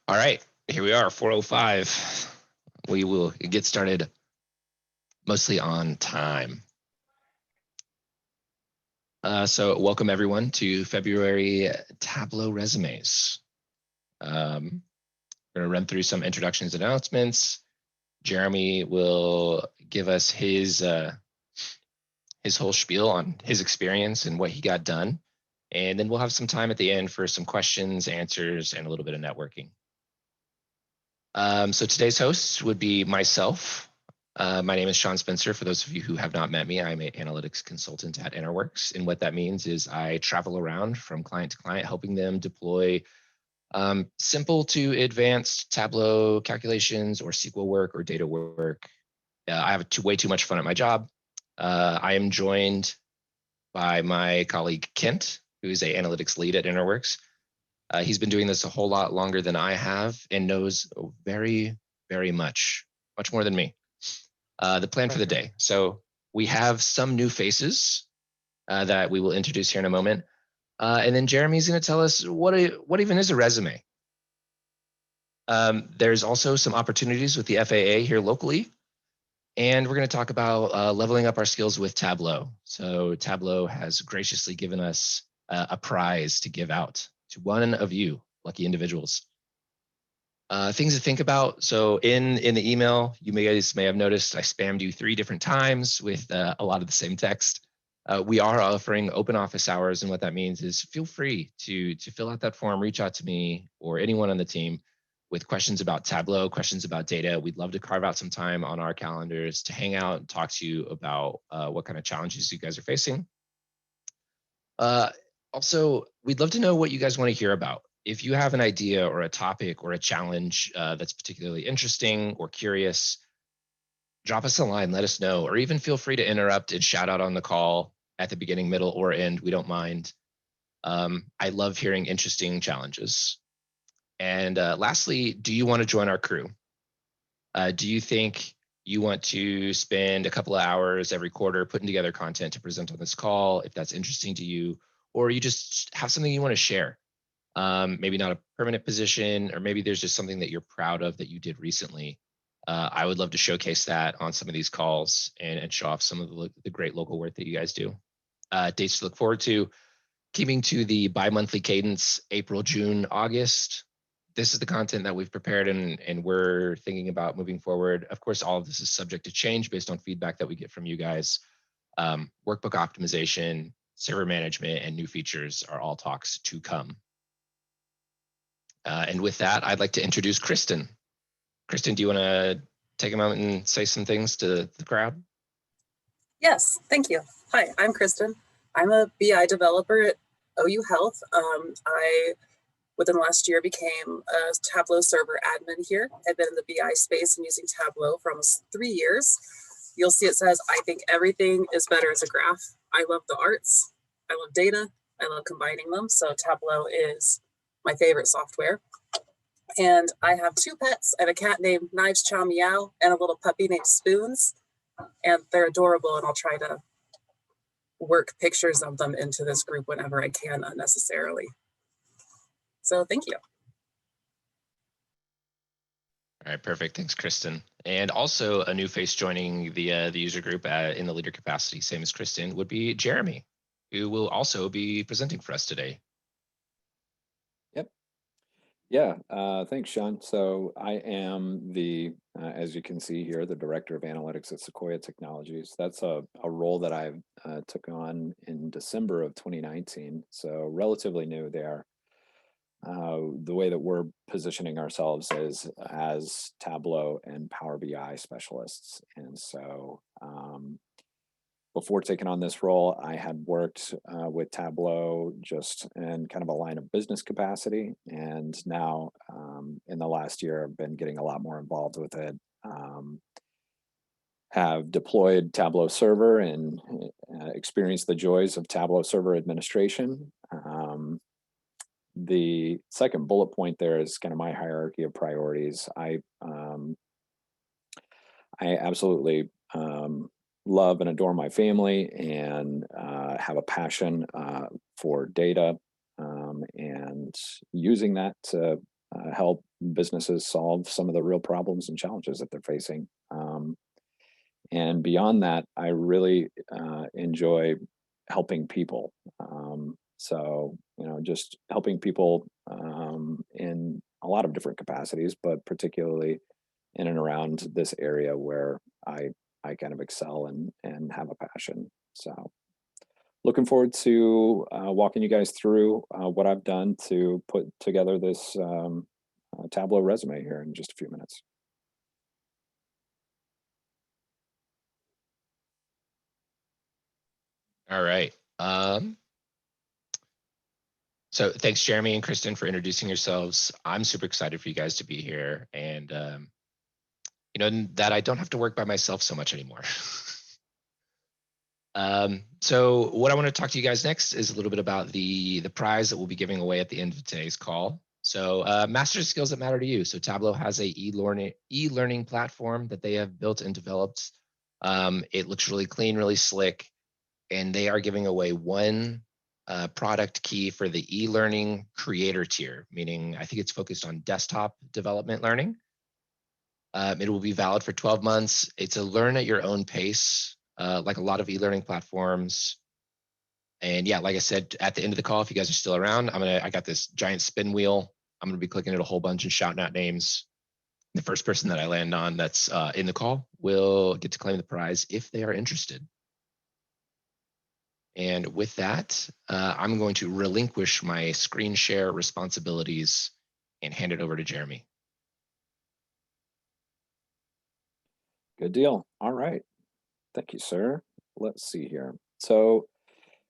All right, here we are, 4:05. We will get started mostly on time. So welcome everyone to February Tableau resumes. I'm going to run through some introductions and announcements. Jeremy will give us his whole spiel on his experience and what he got done. And then we'll have some time at the end for some questions, answers, and a little bit of networking. So today's host would be myself. My name is Sean Spencer. For those of you who have not met me, I'm an analytics consultant at Interworks. And what that means is I travel around from client to client, helping them deploy simple to advanced Tableau calculations or SQL work or data work. I have way too much fun at my job. I am joined by my colleague, Kent, who is an analytics lead at Interworks. He's been doing this a whole lot longer than I have and knows very, very much more than me. The plan for the day. So we have some new faces that we will introduce here in a moment. And then Jeremy's going to tell us what even is a resume. There's also some opportunities with the FAA here locally. And we're going to talk about leveling up our skills with Tableau. So Tableau has graciously given us a prize to give out to one of you lucky individuals. Things to think about. So in the email, you guys may have noticed I spammed you 3 different times with a lot of the same text. We are offering open office hours, and what that means is feel free to fill out that form, reach out to me or anyone on the team with questions about Tableau, questions about data. We'd love to carve out some time on our calendars to hang out and talk to you about what kind of challenges you guys are facing. Also, we'd love to know what you guys want to hear about. If you have an idea or a topic or a challenge that's particularly interesting or curious, drop us a line, let us know, or even feel free to interrupt and shout out on the call at the beginning, middle, or end. We don't mind. I love hearing interesting challenges. And lastly, do you want to join our crew? Do you think you want to spend a couple of hours every quarter putting together content to present on this call, if that's interesting to you, or you just have something you want to share? Maybe not a permanent position, or maybe there's just something that you're proud of that you did recently. I would love to showcase that on some of these calls and show off some of the great local work that you guys do. Dates to look forward to: keeping to the bi-monthly cadence, April, June, August. This is the content that we've prepared and we're thinking about moving forward. Of course, all of this is subject to change based on feedback that we get from you guys. Workbook optimization, server management, and new features are all talks to come. And with that, I'd like to introduce Kristen. Kristen, do you want to take a moment and say some things to the crowd? Yes, thank you. Hi, I'm Kristen. I'm a BI developer at OU Health. I, within the last year, became a Tableau server admin here. I've been in the BI space and using Tableau for almost 3 years. You'll see it says, I think everything is better as a graph. I love the arts. I love data. I love combining them. So Tableau is my favorite software. And I have 2 pets. I have a cat named Knives Chow Meow and a little puppy named Spoons. And they're adorable, and I'll try to work pictures of them into this group whenever I can unnecessarily. So thank you. All right, perfect. Thanks, Kristen. And also a new face joining the user group in the leader capacity, same as Kristen, would be Jeremy, who will also be presenting for us today. Yep. Yeah, thanks, Sean. So I am the, as you can see here, the Director of Analytics at Sequoia Technologies. That's a role that I took on in December of 2019, so relatively new there. The way that we're positioning ourselves is as Tableau and Power BI specialists. And so before taking on this role, I had worked with Tableau just in kind of a line of business capacity. And now in the last year, I've been getting a lot more involved with it. Have deployed Tableau server and experienced the joys of Tableau server administration. The second bullet point there is kind of my hierarchy of priorities. I absolutely love and adore my family and have a passion for data and using that to help businesses solve some of the real problems and challenges that they're facing. And beyond that, I really enjoy helping people. So, just helping people in a lot of different capacities, but particularly in and around this area where I kind of excel and have a passion. So, looking forward to walking you guys through what I've done to put together this Tableau resume here in just a few minutes. All right. So thanks, Jeremy and Kristen, for introducing yourselves. I'm super excited for you guys to be here, and that I don't have to work by myself so much anymore. So what I want to talk to you guys next is a little bit about the prize that we'll be giving away at the end of today's call. So master skills that matter to you. So Tableau has a e-learning platform that they have built and developed. It looks really clean, really slick, and they are giving away one product key for the e-learning creator tier, meaning I think it's focused on desktop development learning. It will be valid for 12 months. It's a learn at your own pace, like a lot of e-learning platforms. And yeah, like I said, at the end of the call, if you guys are still around, I got this giant spin wheel. I'm gonna be clicking it a whole bunch and shouting out names. The first person that I land on that's in the call will get to claim the prize if they are interested. And with that, I'm going to relinquish my screen share responsibilities and hand it over to Jeremy. Good deal. All right. Thank you, sir. Let's see here. So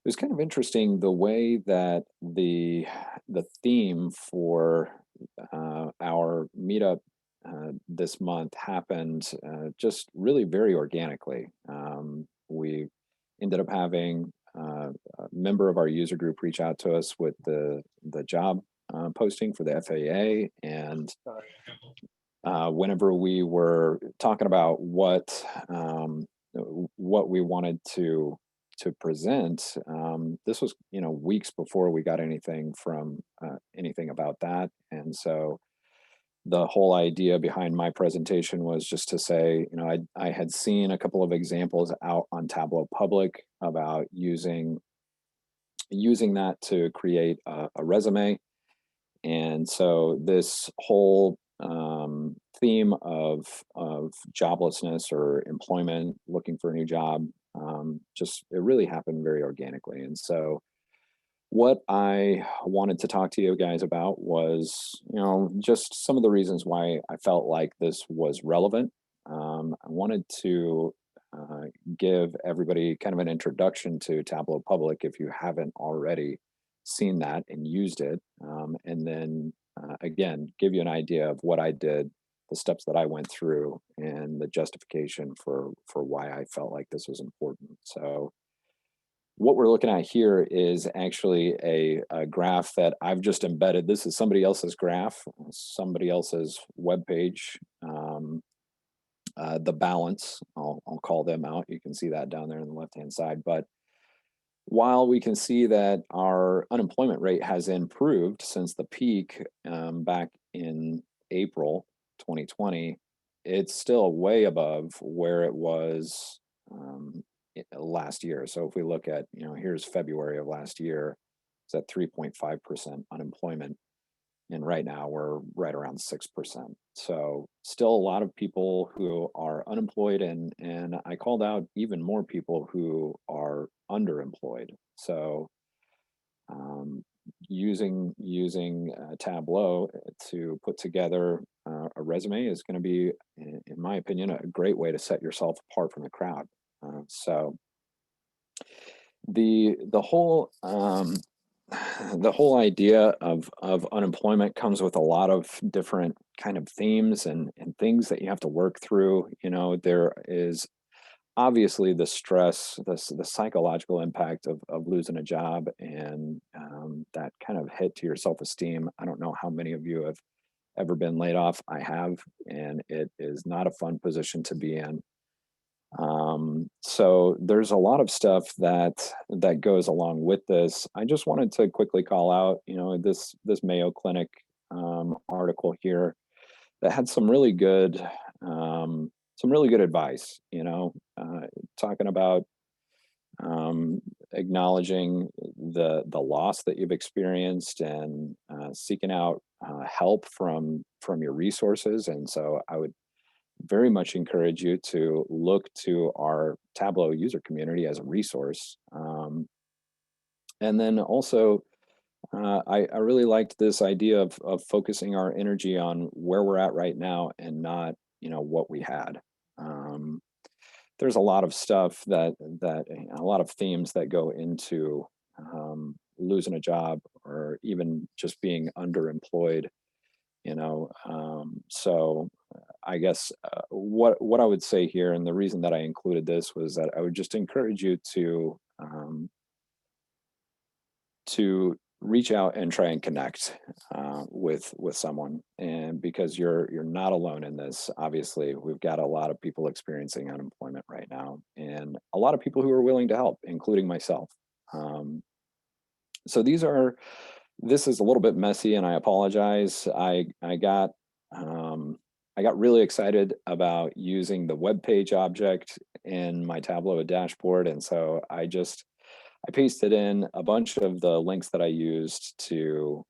it was kind of interesting the way that the theme for our meetup this month happened just really very organically. We ended up having a member of our user group reach out to us with the job posting for the FAA, and whenever we were talking about what we wanted to present, this was weeks before we got anything from anything about that, and so the whole idea behind my presentation was just to say, I had seen a couple of examples out on Tableau Public about using that to create a resume. And so this whole theme of joblessness or employment, looking for a new job, just it really happened very organically. And so what I wanted to talk to you guys about was, just some of the reasons why I felt like this was relevant. I wanted to give everybody kind of an introduction to Tableau Public if you haven't already seen that and used it. And then again, give you an idea of what I did, the steps that I went through, and the justification for why I felt like this was important. So what we're looking at here is actually a graph that I've just embedded. This is somebody else's graph, somebody else's web page. The balance, I'll call them out. You can see that down there on the left-hand side. But while we can see that our unemployment rate has improved since the peak back in April 2020, it's still way above where it was last year. So if we look at, here's February of last year, it's at 3.5% unemployment. And right now we're right around 6%. So still a lot of people who are unemployed, and I called out even more people who are underemployed. So using Tableau to put together a resume is going to be, in my opinion, a great way to set yourself apart from the crowd. So the whole the whole idea of unemployment comes with a lot of different kind of themes and things that you have to work through. There is obviously the stress, the psychological impact of losing a job, and that kind of hit to your self-esteem. I don't know how many of you have ever been laid off. I have, and it is not a fun position to be in. So there's a lot of stuff that goes along with this. I just wanted to quickly call out, this Mayo Clinic article here that had some really good advice, talking about acknowledging the loss that you've experienced and seeking out help from your resources. And so I would very much encourage you to look to our Tableau user community as a resource. And then also, I really liked this idea of focusing our energy on where we're at right now and not, what we had. Um, there's a lot of stuff that a lot of themes that go into losing a job or even just being underemployed. So I guess what I would say here, and the reason that I included this was that I would just encourage you to reach out and try and connect with someone, and because you're not alone in this. Obviously, we've got a lot of people experiencing unemployment right now, and a lot of people who are willing to help, including myself. Um, so this is a little bit messy, and I apologize. I got really excited about using the web page object in my Tableau dashboard, and so I pasted in a bunch of the links that I used to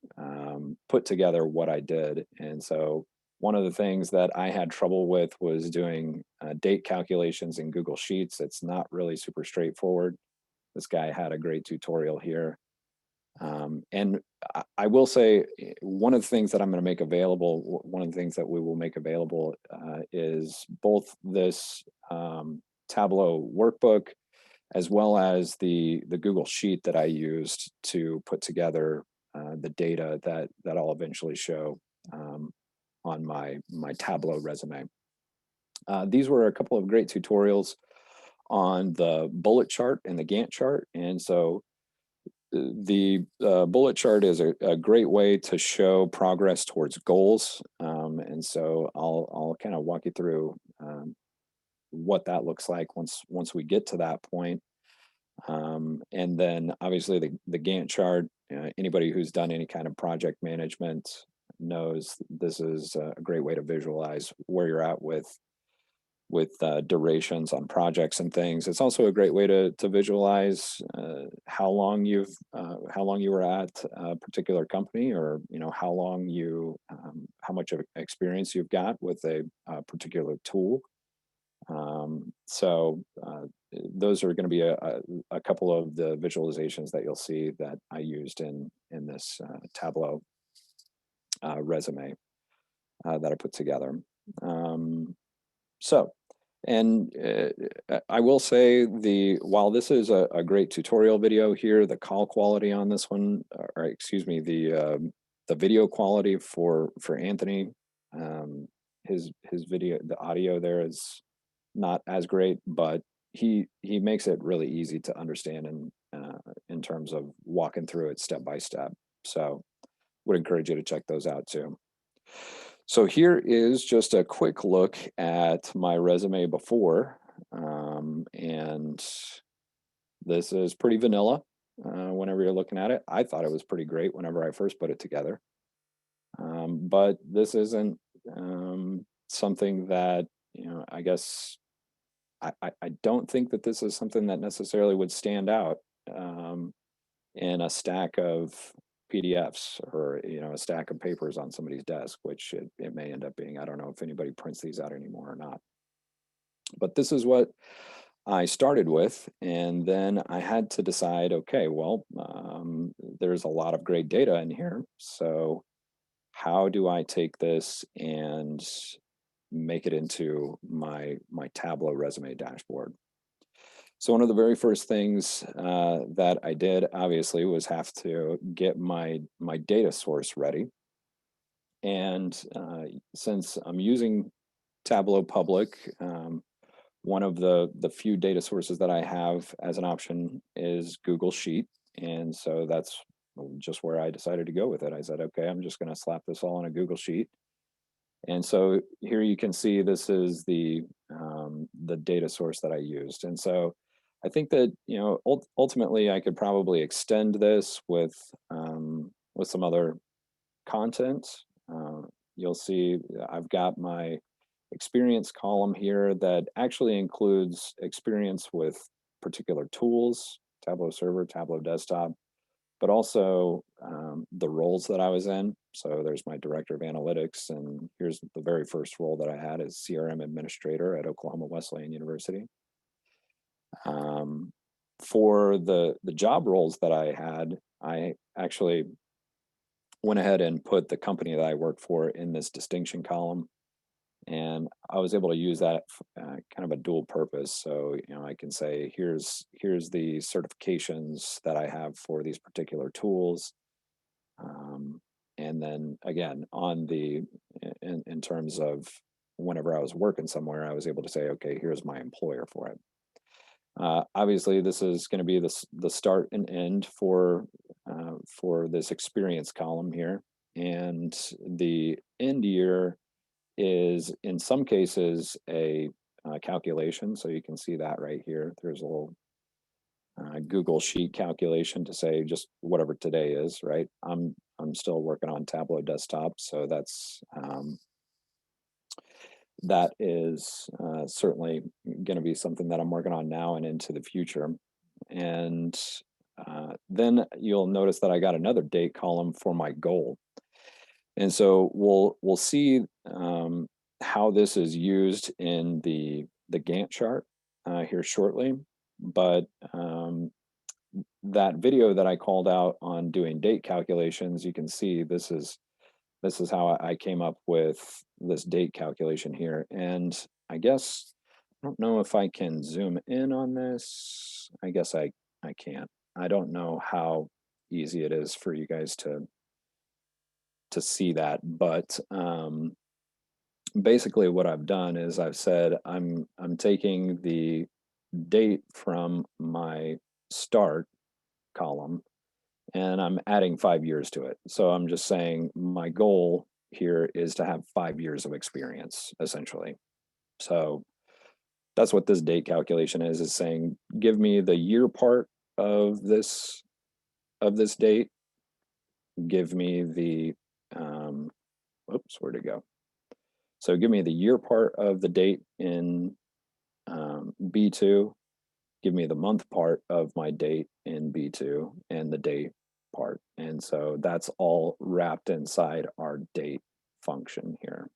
put together what I did. And so one of the things that I had trouble with was doing date calculations in Google Sheets. It's not really super straightforward. This guy had a great tutorial here. And I will say, one of the things that I'm going to make available, one of the things that we will make available is both this Tableau workbook as well as the Google Sheet that I used to put together the data that I'll eventually show on my Tableau resume. These were a couple of great tutorials on the bullet chart and the Gantt chart, and so the bullet chart is a great way to show progress towards goals. And so I'll kind of walk you through what that looks like once we get to that point. And then obviously the Gantt chart, anybody who's done any kind of project management knows this is a great way to visualize where you're at with durations on projects and things. It's also a great way to visualize how long you were at a particular company, or how much of experience you've got with a particular tool. So those are going to be a couple of the visualizations that you'll see that I used in this Tableau resume that I put together. So, and I will say, while this is a great tutorial video here, the call quality on this one, or excuse me, the video quality for Anthony, his video, the audio there is not as great, but he makes it really easy to understand in terms of walking through it step by step. So would encourage you to check those out too. So here is just a quick look at my resume before, and this is pretty vanilla whenever you're looking at it. I thought it was pretty great whenever I first put it together, but this isn't something that, I guess I don't think that this is something that necessarily would stand out in a stack of PDFs, or a stack of papers on somebody's desk, which it may end up being. I don't know if anybody prints these out anymore or not. But this is what I started with, and then I had to decide, okay, well, there's a lot of great data in here, so how do I take this and make it into my Tableau resume dashboard? So one of the very first things that I did, obviously, was have to get my data source ready. And since I'm using Tableau Public, one of the few data sources that I have as an option is Google Sheet. And so that's just where I decided to go with it. I said, okay, I'm just going to slap this all on a Google Sheet. And so here you can see this is the data source that I used. And so I think that, ultimately I could probably extend this with some other content, you'll see I've got my experience column here that actually includes experience with particular tools, Tableau Server, Tableau Desktop, but also the roles that I was in. So there's my director of analytics, and here's the very first role that I had as CRM administrator at Oklahoma Wesleyan University. For the job roles that I had, I actually went ahead and put the company that I worked for in this distinction column, and I was able to use that kind of a dual purpose. So I can say here's the certifications that I have for these particular tools, and then again on the in terms of whenever I was working somewhere, I was able to say, okay, here's my employer for it. Obviously, this is going to be the start and end for this experience column here, and the end year is in some cases a calculation. So you can see that right here. There's a little Google Sheet calculation to say just whatever today is, right? I'm still working on Tableau Desktop, so that is certainly going to be something that I'm working on now and into the future. And then you'll notice that I got another date column for my goal. And so we'll see how this is used in the Gantt chart here shortly. But that video that I called out on doing date calculations, you can see this is how I came up with this date calculation here. And I guess I don't know if I can zoom in on this. I guess I can't. I don't know how easy it is for you guys to see that, but basically what I've done is I've said I'm taking the date from my start column and I'm adding 5 years to it. So I'm just saying my goal here is to have 5 years of experience, essentially. So that's what this date calculation is saying, give me the year part of this date, give me the oops, where'd it go? So give me the year part of the date in B2, give me the month part of my date in B2, and the date part. And so that's all wrapped inside our date function here.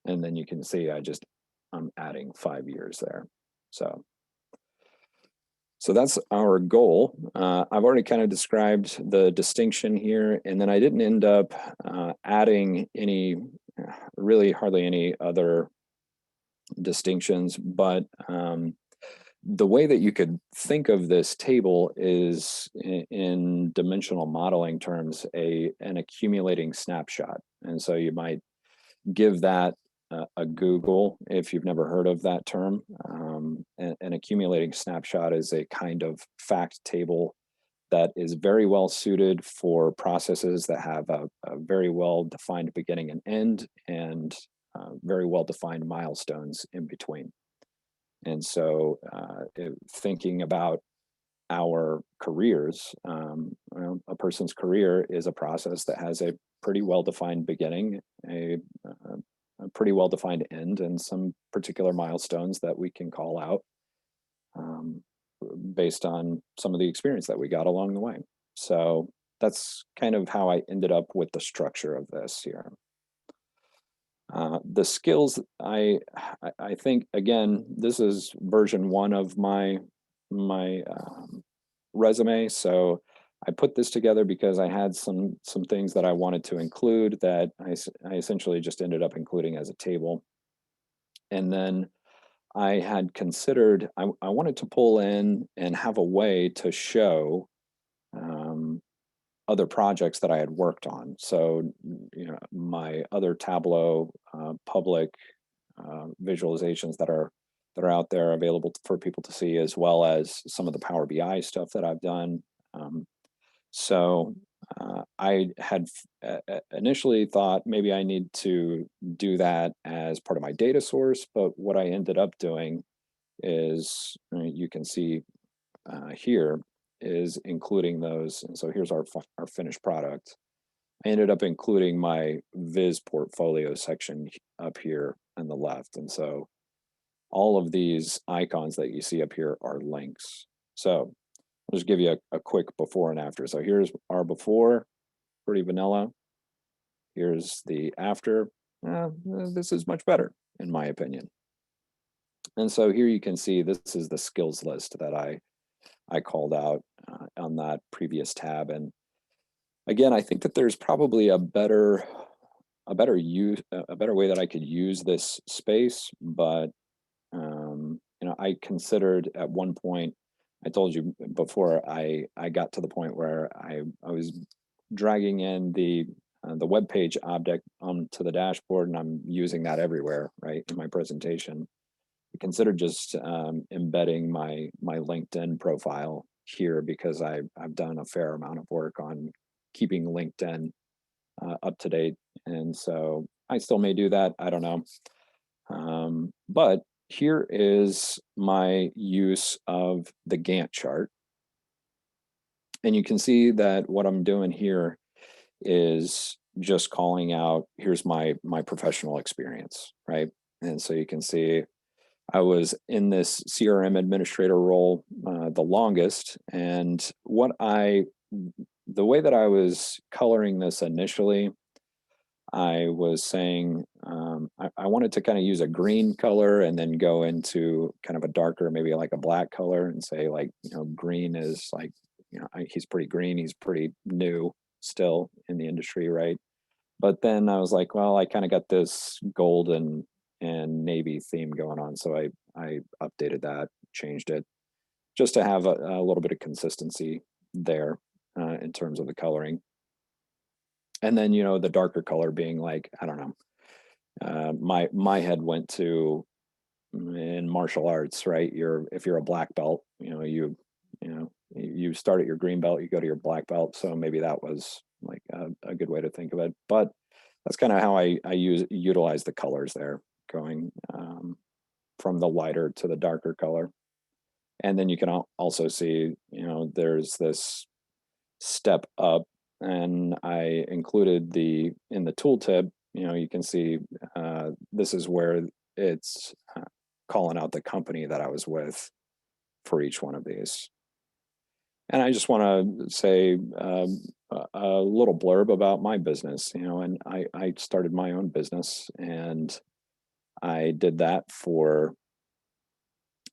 And then you can see I'm adding 5 years there. So that's our goal. I've already kind of described the distinction here, and then I didn't end up adding really hardly any other distinctions, but the way that you could think of this table is in dimensional modeling terms, an accumulating snapshot. And so you might give that a Google if you've never heard of that term. An accumulating snapshot is a kind of fact table that is very well suited for processes that have a very well defined beginning and end, and very well defined milestones in between. And so thinking about our careers, a person's career is a process that has a pretty well defined beginning, a pretty well defined end, and some particular milestones that we can call out based on some of the experience that we got along the way. So that's kind of how I ended up with the structure of this here. The skills, I think, again, this is version 1 of my resume. So I put this together because I had some things that I wanted to include that I essentially just ended up including as a table. And then I had considered, I wanted to pull in and have a way to show other projects that I had worked on. So, my other Tableau public visualizations that are out there available for people to see, as well as some of the Power BI stuff that I've done. So I had initially thought maybe I need to do that as part of my data source, but what I ended up doing is, you can see here, is including those. And so here's our finished product. I ended up including my Viz portfolio section up here on the left. And so all of these icons that you see up here are links. So I'll just give you a quick before and after. So here's our before, pretty vanilla. Here's the after. This is much better, in my opinion. And so here you can see this is the skills list that I called out on that previous tab. And again, I think that there's probably a better way that I could use this space, but I considered at one point, I told you before, I got to the point where I was dragging in the web page object onto the dashboard, and I'm using that everywhere, right, in my presentation. I considered just embedding my LinkedIn profile here, because I've done a fair amount of work on keeping LinkedIn up to date, and so I still may do that. I don't know, but here is my use of the Gantt chart. And you can see that what I'm doing here is just calling out, here's my professional experience, right? And so you can see I was in this CRM administrator role the longest. And the way that I was coloring this initially, I was saying I wanted to kind of use a green color and then go into kind of a darker, maybe like a black color, and say, like, green is like, he's pretty green, he's pretty new still in the industry, right? But then I was like, well, I kind of got this golden and navy theme going on, so I updated that, changed it, just to have a little bit of consistency there in terms of the coloring. And then the darker color being like, I don't know, my head went to, in martial arts, right? If you're a black belt, you start at your green belt, you go to your black belt. So maybe that was like a good way to think of it. But that's kind of how I utilize the colors there, going from the lighter to the darker color. And then you can also see, there's this step up, and I included in the tooltip, you can see this is where it's calling out the company that I was with for each one of these. And I just want to say a little blurb about my business, and I started my own business, and I did that for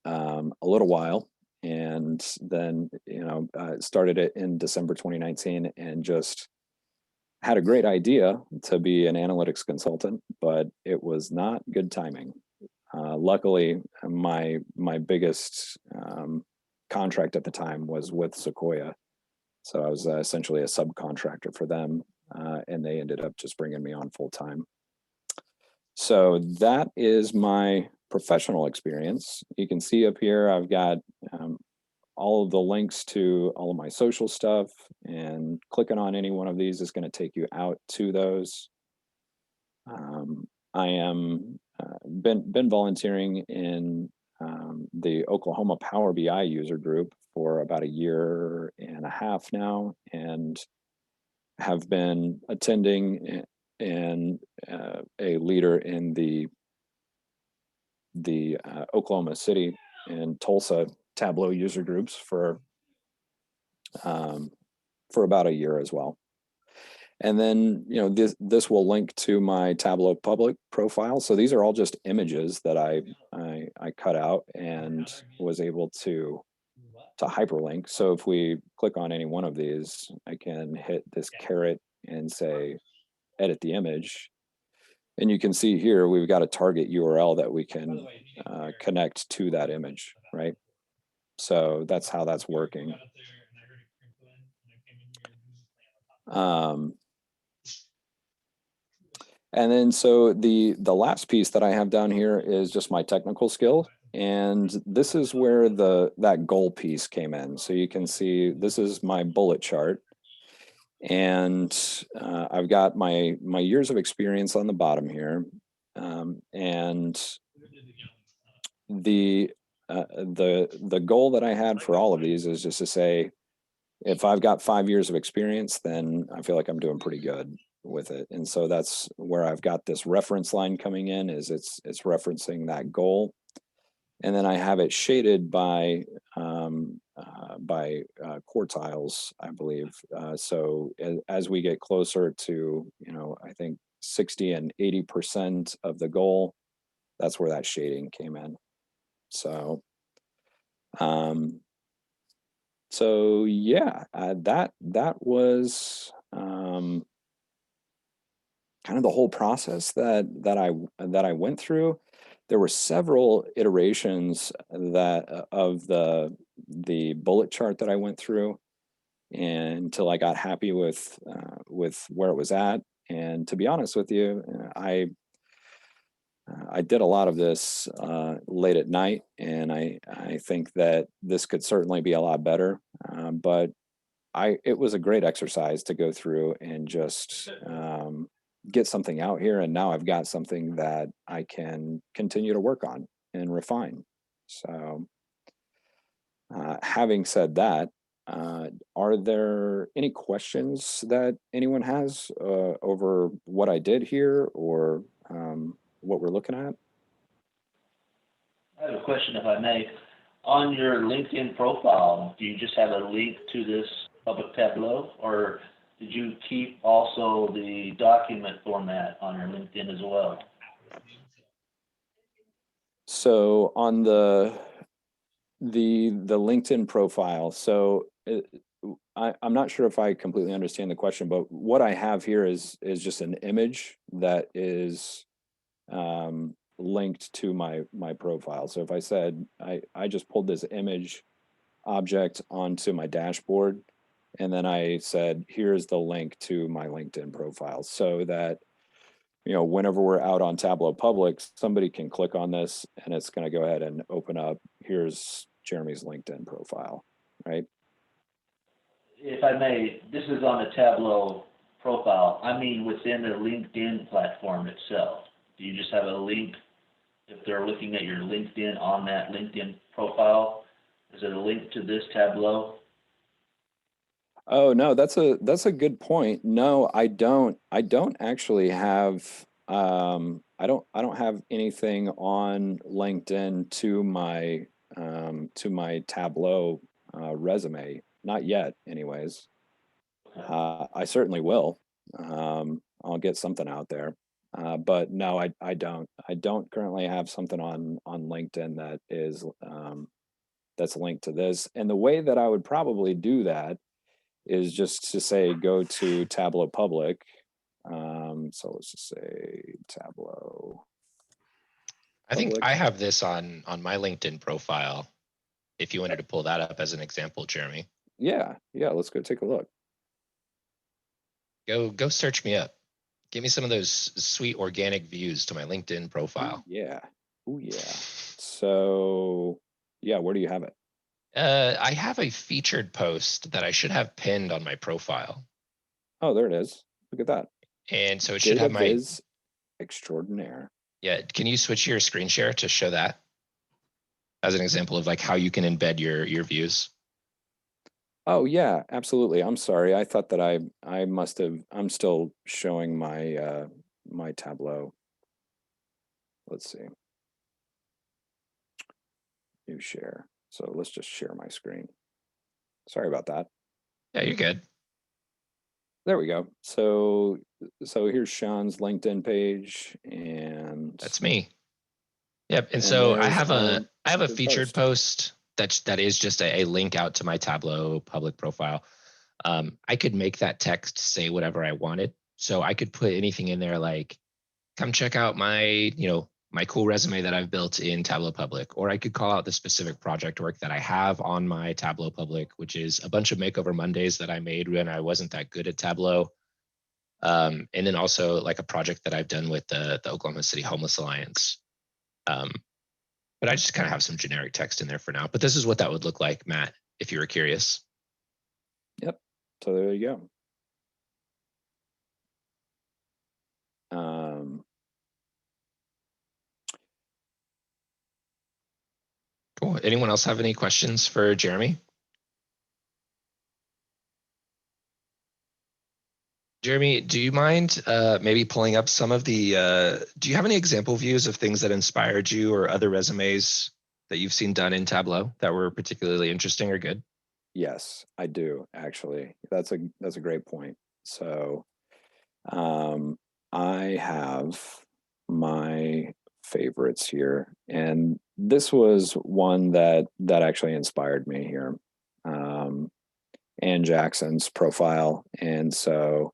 a little while. And then, started it in December 2019, and just had a great idea to be an analytics consultant, but it was not good timing. Luckily, my biggest contract at the time was with Sequoia. So I was essentially a subcontractor for them, and they ended up just bringing me on full time. So that is my professional experience. You can see up here, I've got all of the links to all of my social stuff, and clicking on any one of these is going to take you out to those. I am been volunteering in the Oklahoma Power BI user group for about a year and a half now, and have been attending and a leader in the Oklahoma City and Tulsa Tableau user groups for about a year as well. And then, this will link to my Tableau public profile. So these are all just images that I cut out and was able to hyperlink. So if we click on any one of these, I can hit this caret and say, edit the image. And you can see here, we've got a target URL that we can connect to that image, right? So that's how that's working. And then so the last piece that I have down here is just my technical skill. And this is where that goal piece came in. So you can see this is my bullet chart. And I've got my years of experience on the bottom here. And the goal that I had for all of these is just to say, if I've got 5 years of experience, then I feel like I'm doing pretty good with it. And so that's where I've got this reference line coming in, is it's referencing that goal. And then I have it shaded by quartiles, I believe. So as we get closer to, I think 60 and 80% of the goal, that's where that shading came in. So, yeah, that was kind of the whole process that I went through. There were several iterations of the bullet chart that I went through, and until I got happy with where it was at. And to be honest with you, I did a lot of this late at night, and I think that this could certainly be a lot better. But it was a great exercise to go through and just get something out here. And now I've got something that I can continue to work on and refine. So, having said that, are there any questions that anyone has over what I did here, or what we're looking at? I have a question, if I may. On your LinkedIn profile, do you just have a link to this public Tableau, or did you keep also the document format on your LinkedIn as well? So on the LinkedIn profile, so I'm not sure if I completely understand the question, but what I have here is just an image that is linked to my profile. So if I said I just pulled this image object onto my dashboard, and then I said, here's the link to my LinkedIn profile, so that whenever we're out on Tableau Public, somebody can click on this and it's going to go ahead and open up, here's Jeremy's LinkedIn profile, right? If I may, this is on the Tableau profile. I mean within the LinkedIn platform itself. Do you just have a link if they're looking at your LinkedIn on that LinkedIn profile? Is it a link to this Tableau? Oh no, that's a good point. No, I don't actually have I don't have anything on LinkedIn to my Tableau resume. Not yet, anyways. I certainly will. I'll get something out there. But no, I don't. I don't currently have something on LinkedIn that is that's linked to this. And the way that I would probably do that is just to say, go to Tableau Public. So let's just say Tableau I think Public. I have this on my LinkedIn profile. If you wanted to pull that up as an example, Jeremy. Yeah, let's go take a look. Go search me up. Give me some of those sweet organic views to my LinkedIn profile. Oh yeah. So yeah, where do you have it? I have a featured post that I should have pinned on my profile. Oh, there it is. Look at that. And so it should Data have my viz extraordinaire. Yeah. Can you switch your screen share to show that as an example of like how you can embed your views? Oh yeah, absolutely. I'm sorry. I thought that I must have. I'm still showing my my Tableau. Let's see. New share. So let's just share my screen. Sorry about that. Yeah, you're good. There we go. So here's Sean's LinkedIn page, and That's me. Yep. And and so I there's have a featured post. that is just a link out to my Tableau public profile. I could make that text say whatever I wanted. So I could put anything in there like, come check out my, my cool resume that I've built in Tableau Public, or I could call out the specific project work that I have on my Tableau Public, which is a bunch of makeover Mondays that I made when I wasn't that good at Tableau. And then also like a project that I've done with the Oklahoma City Homeless Alliance. But I just kind of have some generic text in there for now. But this is what that would look like, Matt, if you were curious. Yep. So there you go. Cool. Anyone else have any questions for Jeremy? Jeremy, do you mind maybe pulling up some of the, do you have any example views of things that inspired you or other resumes that you've seen done in Tableau that were particularly interesting or good? Yes, I do actually. That's a great point. So um, I have my favorites here, and this was one that actually inspired me here. Ann Jackson's profile, and so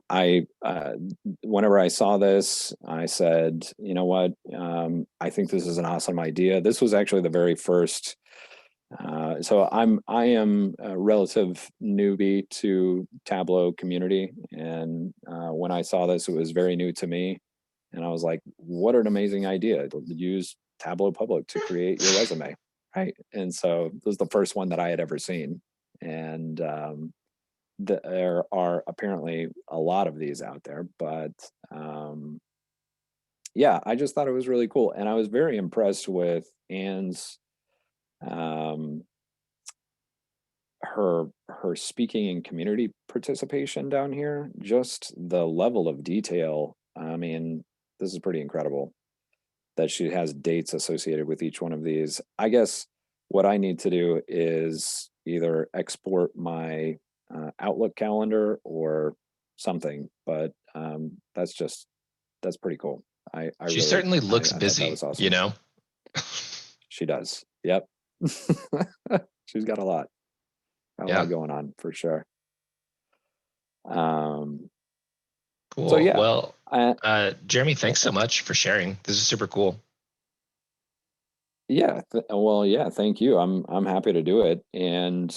I whenever I saw this, I said, you know what, I think this is an awesome idea. This was actually the very first. So I am a relative newbie to Tableau community, and when I saw this, it was very new to me, and I was like, "What an amazing idea! Use Tableau Public to create your resume, right?" And so this was the first one that I had ever seen, and there are apparently a lot of these out there, but um, yeah, I just thought it was really cool, and I was very impressed with Anne's um, her speaking and community participation down here. Just the level of detail. I mean, this is pretty incredible that she has dates associated with each one of these. I guess what I need to do is either export my Outlook calendar or something, but that's pretty cool. I She really certainly looks I thought that busy, was you awesome. know? She does. Yep. She's got a Yeah, lot going on for sure. Um, so cool. yeah, Well, I, Jeremy, thanks so much for sharing. This is super cool. yeah. Well, yeah. Thank you. I'm happy to do it. And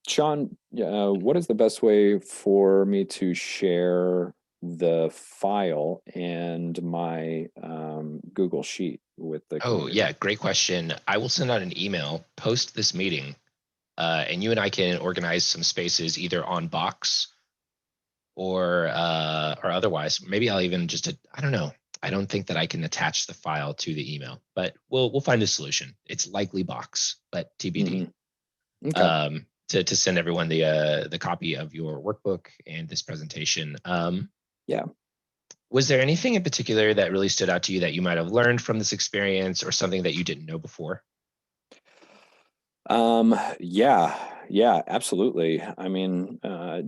Sean, what is the best way for me to share the file and my Google Sheet with the Oh, community? yeah, great question. I will send out an email post this meeting, and you and I can organize some spaces either on Box or otherwise. Maybe I'll even just I don't know. I don't think that I can attach the file to the email, but we'll find a solution. It's likely Box, but TBD. Okay. To send everyone the copy of your workbook and this presentation. Yeah. Was there anything in particular that really stood out to you that you might have learned from this experience, or something that you didn't know before? Yeah, yeah, absolutely. I mean,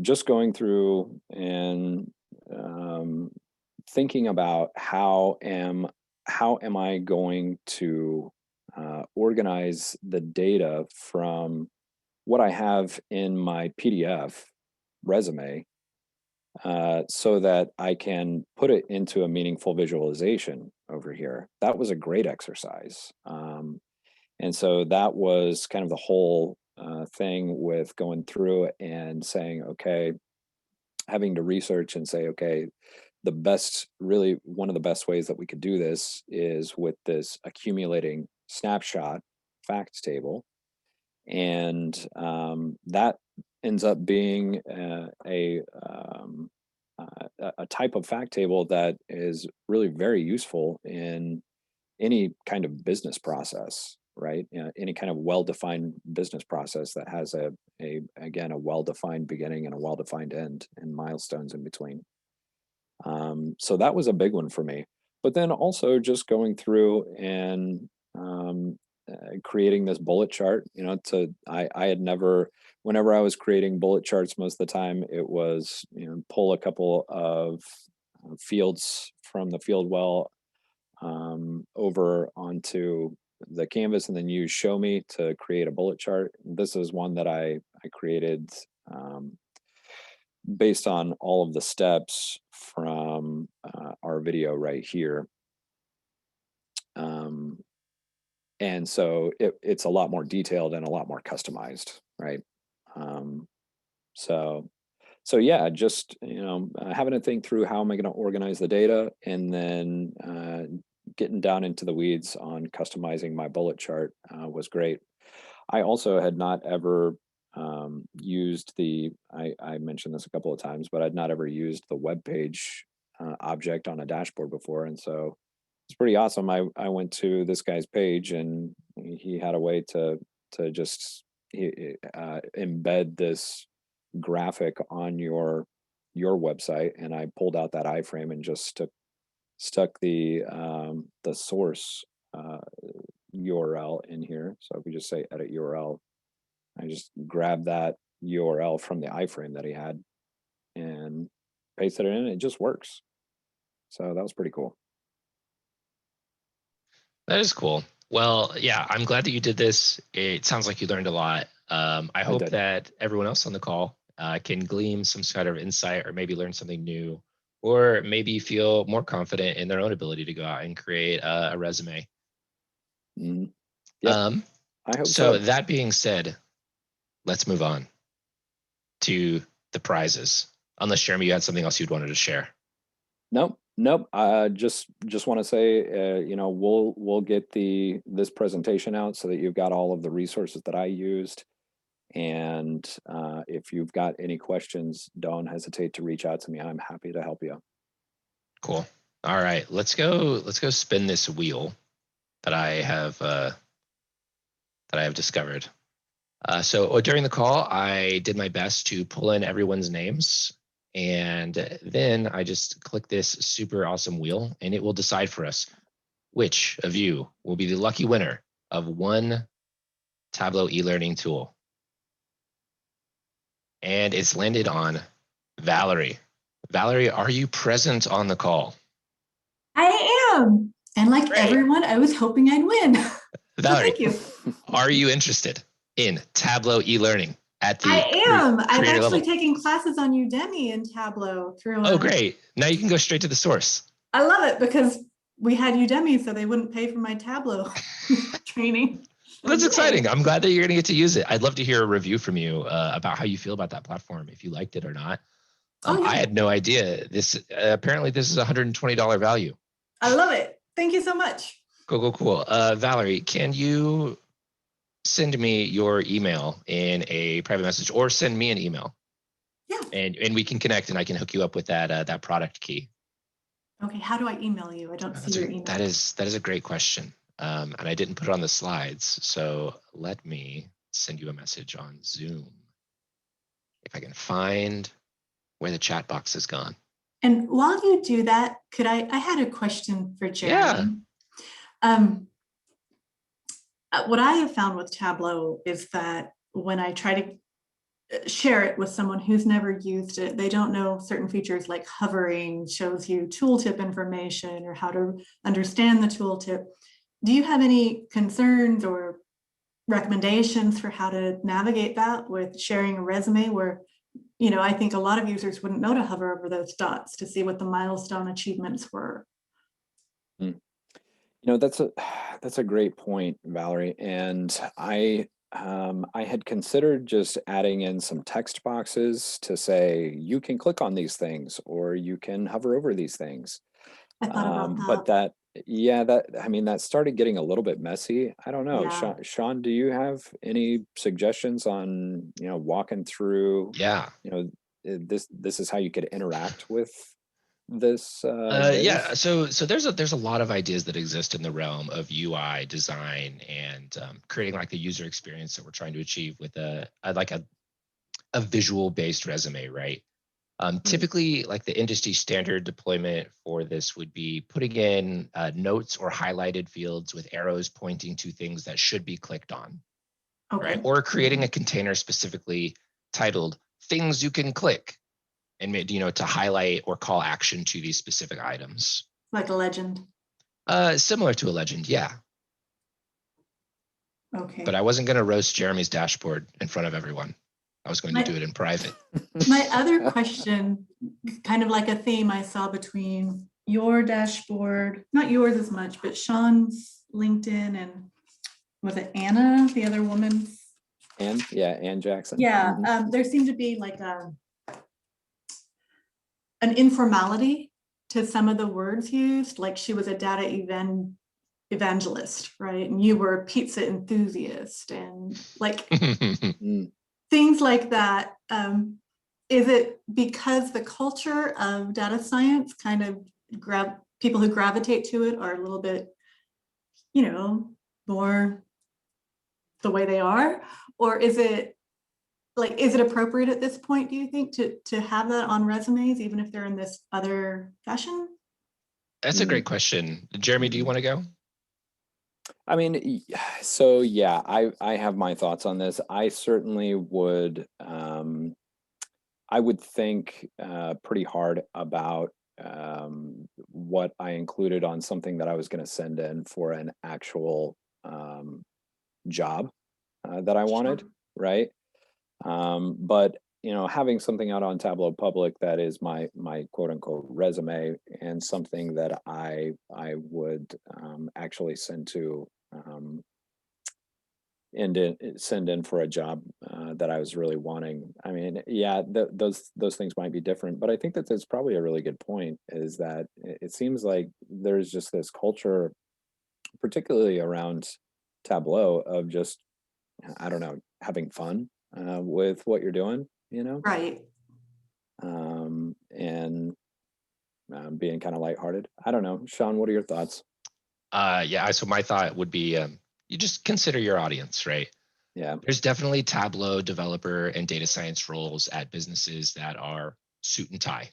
just going through and um, thinking about how am I going to organize the data from what I have in my PDF resume so that I can put it into a meaningful visualization over here. That was a great exercise. And so that was kind of the whole thing with going through it and saying, okay, having to research and say, okay, really one of the best ways that we could do this is with this accumulating snapshot facts table. And that ends up being a type of fact table that is really very useful in any kind of business process, right? Any kind of well-defined business process that has a again a well-defined beginning and a well-defined end and milestones in between. So that was a big one for me. But then also just going through and creating this bullet chart. I had never, whenever I was creating bullet charts, most of the time it was pull a couple of fields from the field well over onto the canvas and then use show me to create a bullet chart. This is one that I created um, based on all of the steps from our video right here. Um, and so it's a lot more detailed and a lot more customized, right? Um, so so yeah, just having to think through how am I going to organize the data, and then getting down into the weeds on customizing my bullet chart was great. I also had not ever used I mentioned this a couple of times, but I'd not ever used the web page object on a dashboard before. And so it's pretty awesome. I went to this guy's page and he had a way to just embed this graphic on your website, and I pulled out that iframe and just stuck the source URL in here. So if we just say edit URL, I just grabbed that URL from the iframe that he had and pasted it in. It just works. So that was pretty cool. That is cool. Well, yeah, I'm glad that you did this. It sounds like you learned a lot. I hope did. that everyone else on the call can glean some sort of insight or maybe learn something new, or maybe feel more confident in their own ability to go out and create a resume. Mm-hmm. Yeah, I hope so. so. That being said, let's move on to the prizes. Unless Jeremy, you had something else you'd wanted to share. Nope. Just want to say, you know, we'll get this presentation out so that you've got all of the resources that I used. And if you've got any questions, don't hesitate to reach out to me. I'm happy to help you. Cool. All right, let's go spin this wheel that I have discovered. So during the call, I did my best to pull in everyone's names, and then I just click this super awesome wheel, and it will decide for us which of you will be the lucky winner of one Tableau e-learning tool. And it's landed on Valerie. Valerie, are you present on the call? I am. And like Great. everyone, I was hoping I'd win. Valerie, so thank you. Are you interested in Tableau e-learning at the I am. I've actually level? taken classes on Udemy and Tableau through. Oh, great. Now you can go straight to the source. I love it because we had Udemy, so they wouldn't pay for my Tableau training. Well, that's exciting. I'm glad that you're going to get to use it. I'd love to hear a review from you about how you feel about that platform, if you liked it or not. Yeah. I had no idea. Apparently this is a $120 value. I love it. Thank you so much. Cool. Valerie, can you send me your email in a private message, or send me an email? Yeah. And we can connect, and I can hook you up with that product key. Okay. How do I email you? I don't see your email. That is a great question. And I didn't put it on the slides. So let me send you a message on Zoom. If I can find where the chat box has gone. And while you do that, I had a question for Jeremy. Yeah. What I have found with Tableau is that when I try to share it with someone who's never used it, they don't know certain features like hovering shows you tooltip information or how to understand the tooltip. Do you have any concerns or recommendations for how to navigate that with sharing a resume where, you know, I think a lot of users wouldn't know to hover over those dots to see what the milestone achievements were? You know, that's a great point, Valerie. And I had considered just adding in some text boxes to say, you can click on these things or you can hover over these things. I thought about that. But that started getting a little bit messy. I don't know. Yeah. Sean, do you have any suggestions on, you know, walking through, Yeah, you know, this is how you could interact with this? yeah, so there's a lot of ideas that exist in the realm of UI design and creating like the user experience that we're trying to achieve with a visual based resume, right? Typically, like the industry standard deployment for this would be putting in notes or highlighted fields with arrows pointing to things that should be clicked on, right? Or creating a container specifically titled "Things You Can Click," and, you know, to highlight or call action to these specific items. Like a legend. Similar to a legend, yeah. Okay. But I wasn't going to roast Jeremy's dashboard in front of everyone. I was going to do it in private. My other question, kind of like a theme I saw between your dashboard, not yours as much, but Sean's LinkedIn and was it Anna, the other woman? Ann Jackson. Yeah, there seemed to be like an informality to some of the words used, like she was a data evangelist, right? And you were a pizza enthusiast and like things like that. Is it because the culture of data science kind of people who gravitate to it are a little bit, you know, more the way they are? Or is it like, is it appropriate at this point, do you think, to have that on resumes, even if they're in this other fashion? That's a great question. Jeremy, do you want to go? I mean, so yeah, I have my thoughts on this. I certainly would, I would think pretty hard about what I included on something that I was going to send in for an actual job that I wanted, right? But having something out on Tableau Public that is my quote unquote resume, and something that I would actually send to send in for a job that I was really wanting. I mean, yeah, those things might be different, but I think that that's probably a really good point. Is that it seems like there's just this culture, particularly around Tableau, of just, I don't know, having fun with what you're doing, Right. and being kind of lighthearted. I don't know, Sean, what are your thoughts? Yeah, so my thought would be you just consider your audience, right? Yeah. There's definitely Tableau developer and data science roles at businesses that are suit and tie.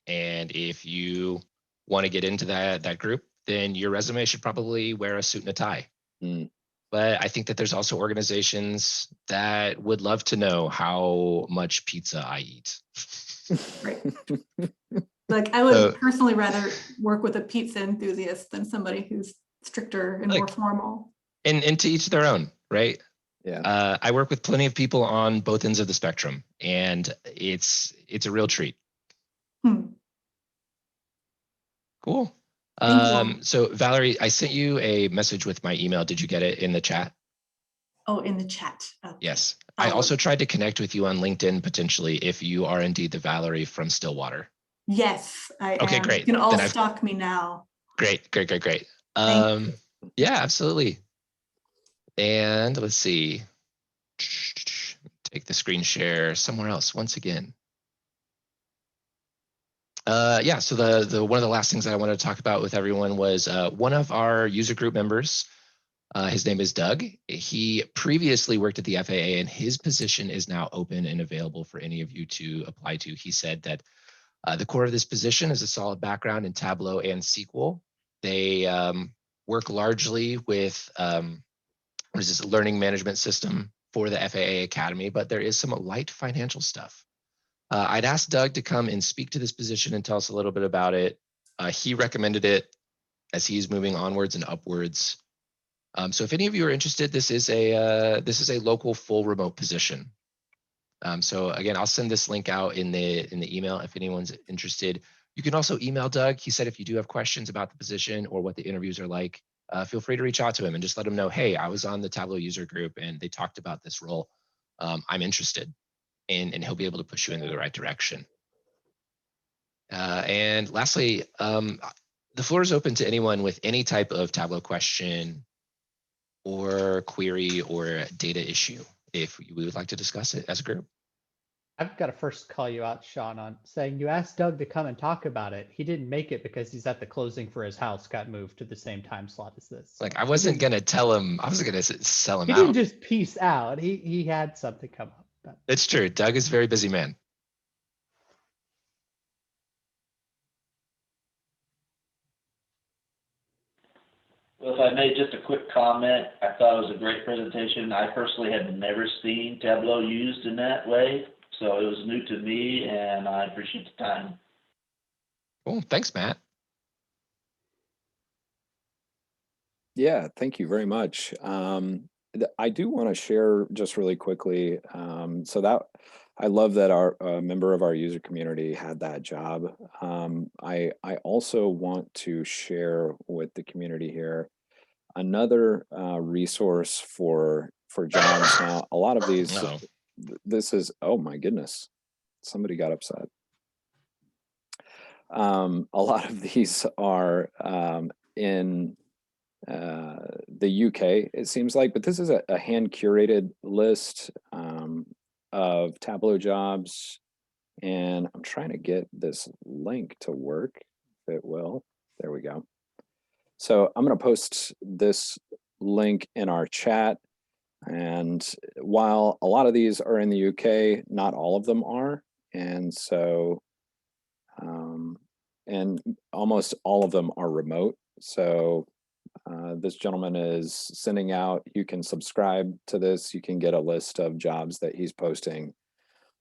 And if you want to get into that group, then your resume should probably wear a suit and a tie. Mm. But I think that there's also organizations that would love to know how much pizza I eat. Right. Like, I would personally rather work with a pizza enthusiast than somebody who's stricter and more formal. And to each their own, right? Yeah. I work with plenty of people on both ends of the spectrum, and it's a real treat. Cool. So Valerie, I sent you a message with my email. Did you get it in the chat? Oh, in the chat. Okay. Yes. I also tried to connect with you on LinkedIn potentially if you are indeed the Valerie from Stillwater. Yes, I okay, am. Great. You can all stalk me now. Great. Yeah, absolutely. And let's see. Take the screen share somewhere else once again. Yeah, so the one of the last things that I wanted to talk about with everyone was one of our user group members. His name is Doug. He previously worked at the FAA, and his position is now open and available for any of you to apply to. He said that the core of this position is a solid background in Tableau and SQL. They work largely with what is this, learning management system for the FAA Academy, but there is some light financial stuff. I'd asked Doug to come and speak to this position and tell us a little bit about it. He recommended it as he's moving onwards and upwards. So if any of you are interested, this is a local full remote position. So again, I'll send this link out in the email if anyone's interested. You can also email Doug. He said if you do have questions about the position or what the interviews are like, feel free to reach out to him and just let him know, hey, I was on the Tableau user group and they talked about this role. I'm interested. And he'll be able to push you into the right direction. And lastly, the floor is open to anyone with any type of Tableau question or query or data issue if we would like to discuss it as a group. I've got to first call you out, Sean, on saying you asked Doug to come and talk about it. He didn't make it because he's at the closing for his house, got moved to the same time slot as this. Like, I wasn't going to tell him, I wasn't going to sell him out. He didn't just peace out. He had something come up. But. It's true. Doug is a very busy man. Well, if I made just a quick comment, I thought it was a great presentation. I personally had never seen Tableau used in that way, so it was new to me, and I appreciate the time. Cool. Thanks, Matt. Yeah, thank you very much. I do want to share just really quickly. So that I love that our member of our user community had that job. I also want to share with the community here another resource for jobs. Now, a lot of these, this is, oh my goodness, somebody got upset. A lot of these are in the UK, it seems like, but this is a hand curated list of Tableau jobs, and I'm trying to get this link to work, if it will. There we go. So I'm going to post this link in our chat, and while a lot of these are in the UK, not all of them are. And so, and almost all of them are remote. So this gentleman is sending out, you can subscribe to this, you can get a list of jobs that he's posting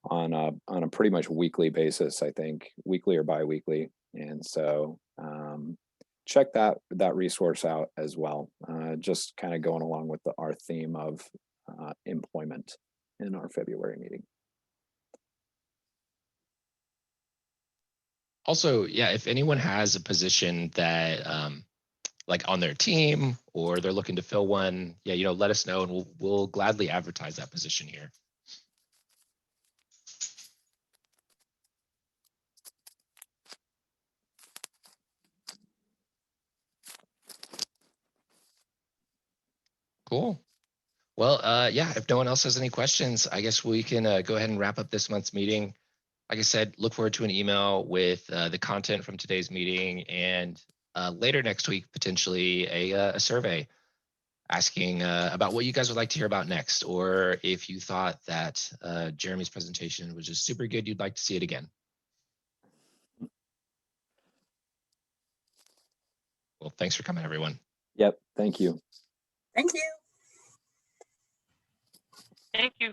on a pretty much weekly basis, I think, weekly or bi-weekly. And so check that resource out as well. Just kind of going along with our theme of employment in our February meeting. Also, yeah, if anyone has a position that like on their team or they're looking to fill one, yeah, let us know and we'll gladly advertise that position here. Cool. Well, yeah, if no one else has any questions, I guess we can go ahead and wrap up this month's meeting. Like I said, look forward to an email with the content from today's meeting and later next week, potentially a survey asking about what you guys would like to hear about next, or if you thought that Jeremy's presentation was just super good, you'd like to see it again. Well, thanks for coming, everyone. Yep, thank you. Thank you. Thank you.